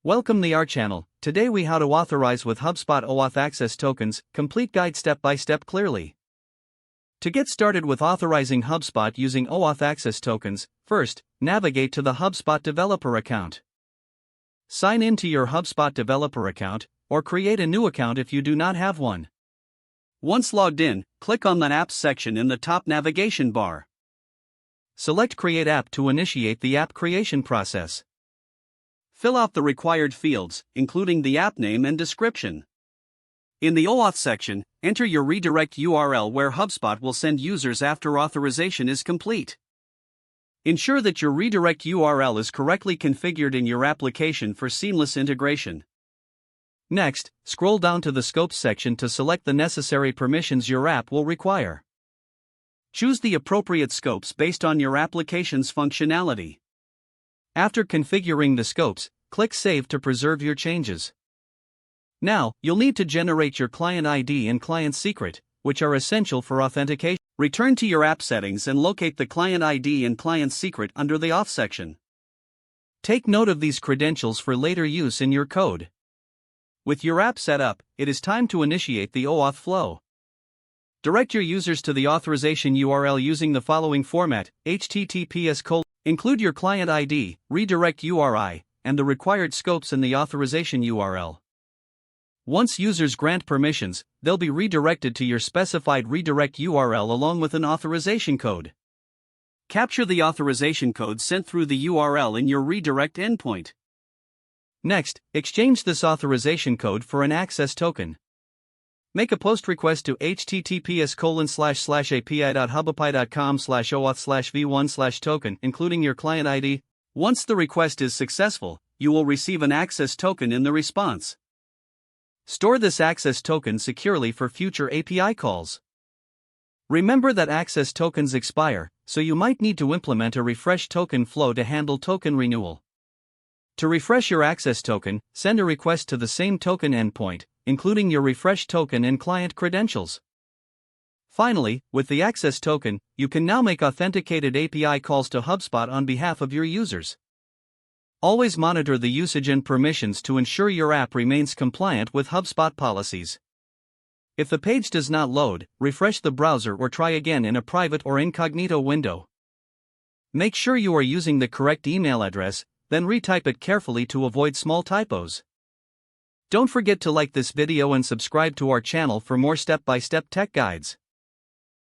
Welcome to our channel. Today we how to authorize with HubSpot OAuth access tokens, complete guide step by step clearly. To get started with authorizing HubSpot using OAuth access tokens, first, navigate to the HubSpot developer account. Sign in to your HubSpot developer account, or create a new account if you do not have one. Once logged in, click on the Apps section in the top navigation bar. Select Create App to initiate the app creation process. Fill out the required fields, including the app name and description. In the OAuth section, enter your redirect URL where HubSpot will send users after authorization is complete. Ensure that your redirect URL is correctly configured in your application for seamless integration. Next, scroll down to the Scopes section to select the necessary permissions your app will require. Choose the appropriate scopes based on your application's functionality. After configuring the scopes, click Save to preserve your changes. Now, you'll need to generate your client ID and client secret, which are essential for authentication. Return to your app settings and locate the client ID and client secret under the Auth section. Take note of these credentials for later use in your code. With your app set up, it is time to initiate the OAuth flow. Direct your users to the authorization URL using the following format: https:// include your client ID, redirect URI, and the required scopes in the authorization URL. Once users grant permissions, they'll be redirected to your specified redirect URL along with an authorization code. Capture the authorization code sent through the URL in your redirect endpoint. Next, exchange this authorization code for an access token. Make a post request to https://api.hubapi.com/oauth/v1/token, including your client ID. Once the request is successful, you will receive an access token in the response. Store this access token securely for future API calls. Remember that access tokens expire, so you might need to implement a refresh token flow to handle token renewal. To refresh your access token, send a request to the same token endpoint, including your refresh token and client credentials. Finally, with the access token, you can now make authenticated API calls to HubSpot on behalf of your users. Always monitor the usage and permissions to ensure your app remains compliant with HubSpot policies. If the page does not load, refresh the browser or try again in a private or incognito window. Make sure you are using the correct email address, then retype it carefully to avoid small typos. Don't forget to like this video and subscribe to our channel for more step-by-step tech guides.